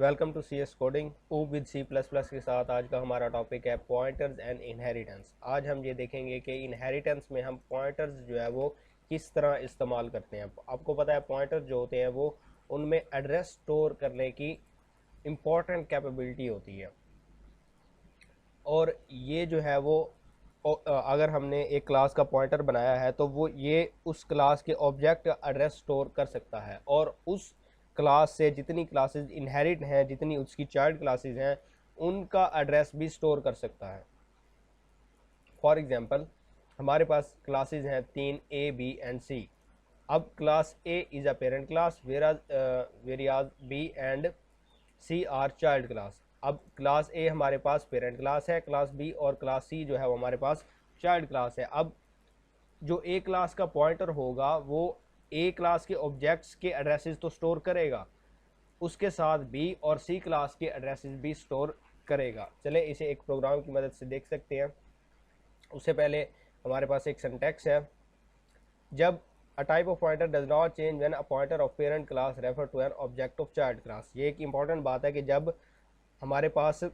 Welcome to C S coding oh with C plus plus के साथ आज का हमारा टॉपिक है पॉइंटर्स एंड इनहेरिटेंस। आज हम ये देखेंगे कि इनहेरिटेंस में हम पॉइंटर्स जो है वो किस तरह इस्तेमाल करते हैं। आपको पता है पॉइंटर्स जो होते हैं वो उनमें एड्रेस स्टोर करने की इम्पॉर्टेंट कैपेबिलिटी होती है, और ये जो है वो अगर हमने एक क्लास का पॉइंटर बनाया है तो वो ये उस क्लास के ऑब्जेक्ट का एड्रेस स्टोर कर सकता है, और उस क्लास से जितनी क्लासेस इनहेरिट हैं, जितनी उसकी चाइल्ड क्लासेस हैं, उनका एड्रेस भी स्टोर कर सकता है। फॉर एग्जांपल हमारे पास क्लासेस हैं 3 ए बी एंड सी। अब class A is a parent class whereas B and C are child class. अब क्लास ए हमारे पास पेरेंट क्लास है, क्लास बी और क्लास सी जो है वो हमारे पास चाइल्ड क्लास है। अब जो ए क्लास का पॉइंटर होगा वो ए क्लास के ऑब्जेक्ट्स के एड्रेसेस तो स्टोर करेगा, उसके साथ बी और सी क्लास के एड्रेसेस भी स्टोर करेगा। चले इसे एक प्रोग्राम की मदद से देख सकते हैं। उससे पहले हमारे पास एक सिंटैक्स है। जब a type of pointer does not change when a pointer of parent class refer to an object of child class। ये एक इम्पॉर्टेंट बात है कि जब हमारे पास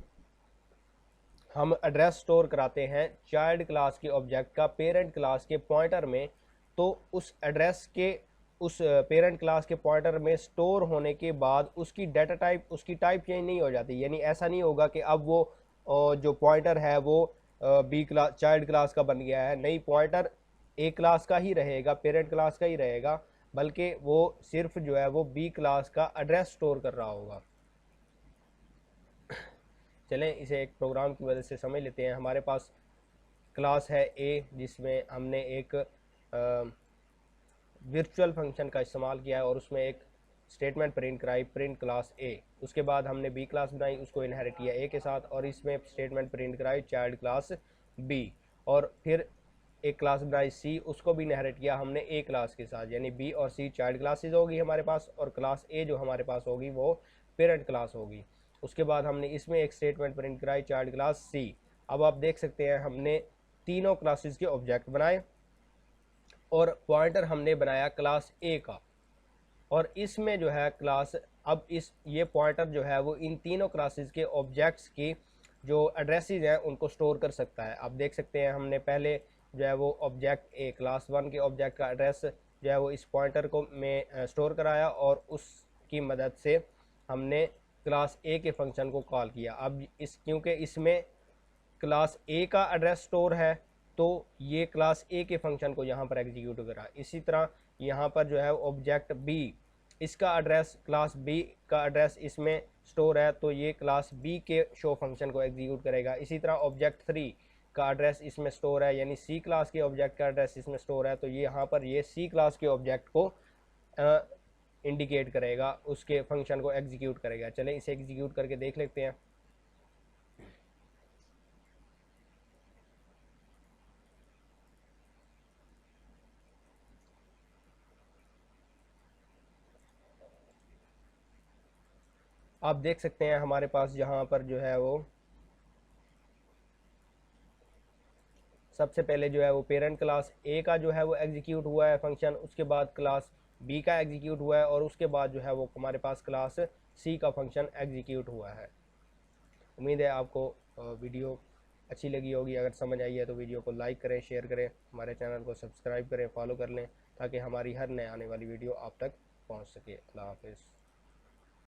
हम एड्रेस स्टोर कराते हैं चाइल्ड क्लास के ऑब्जेक्ट का पेरेंट क्लास के पॉइंटर में, तो उस एड्रेस के उस पेरेंट क्लास के पॉइंटर में स्टोर होने के बाद उसकी डाटा टाइप, उसकी टाइप चेंज नहीं हो जाती। यानी ऐसा नहीं होगा कि अब वो जो पॉइंटर है वो बी क्लास चाइल्ड क्लास का बन गया है। नहीं, पॉइंटर ए क्लास का ही रहेगा, पेरेंट क्लास का ही रहेगा, बल्कि वो सिर्फ जो है वो बी क्लास का एड्रेस स्टोर कर रहा होगा। चलें इसे एक प्रोग्राम की मदद से समझ लेते हैं। हमारे पास क्लास है ए, जिसमें हमने एक वर्चुअल फंक्शन का इस्तेमाल किया है और उसमें एक स्टेटमेंट प्रिंट कराई, प्रिंट क्लास ए। उसके बाद हमने बी क्लास बनाई, उसको इनहेरिट किया ए के साथ, और इसमें स्टेटमेंट प्रिंट कराई चाइल्ड क्लास बी। और फिर एक क्लास बनाई सी, उसको भी इनहेरिट किया हमने ए क्लास के साथ। यानी बी और सी चाइल्ड क्लासेज होगी हमारे पास, और क्लास ए जो हमारे पास होगी वो पेरेंट क्लास होगी। उसके बाद हमने इसमें एक स्टेटमेंट प्रिंट कराई चाइल्ड क्लास सी। अब आप देख सकते हैं हमने तीनों क्लासेस के ऑब्जेक्ट बनाए और पॉइंटर हमने बनाया क्लास ए का, और इसमें जो है क्लास, अब ये पॉइंटर जो है वो इन तीनों क्लासेस के ऑब्जेक्ट्स की जो एड्रेसेस हैं उनको स्टोर कर सकता है। आप देख सकते हैं हमने पहले जो है वो ऑब्जेक्ट ए क्लास 1 के ऑब्जेक्ट का एड्रेस जो है वो इस पॉइंटर को में स्टोर कराया, और उसकी मदद से हमने क्लास ए के फंक्शन को कॉल किया। अब क्योंकि इसमें क्लास ए का एड्रेस स्टोर है, तो ये क्लास ए के फंक्शन को यहाँ पर एग्जीक्यूट करा। इसी तरह यहाँ पर जो है ऑब्जेक्ट बी, इसका एड्रेस क्लास बी का एड्रेस इसमें स्टोर है, तो ये क्लास बी के शो फंक्शन को एग्जीक्यूट करेगा। इसी तरह ऑब्जेक्ट 3 का एड्रेस इसमें स्टोर है, यानी सी क्लास के ऑब्जेक्ट का एड्रेस इसमें स्टोर है, तो ये यहाँ पर ये सी क्लास के ऑब्जेक्ट को इंडिकेट करेगा, उसके फंक्शन को एग्जीक्यूट करेगा। चलें इसे एग्जीक्यूट करके देख लेते हैं। आप देख सकते हैं हमारे पास यहाँ पर जो है वो सबसे पहले जो है वो पेरेंट क्लास ए का जो है वो एग्जीक्यूट हुआ है फंक्शन, उसके बाद क्लास बी का एग्जीक्यूट हुआ है, और उसके बाद जो है वो हमारे पास क्लास सी का फंक्शन एग्जीक्यूट हुआ है। उम्मीद है आपको वीडियो अच्छी लगी होगी। अगर समझ आई है तो वीडियो को लाइक करें, शेयर करें, हमारे चैनल को सब्सक्राइब करें, फॉलो कर लें, ताकि हमारी हर नए आने वाली वीडियो आप तक पहुंच सके। अल्लाह हाफिज़।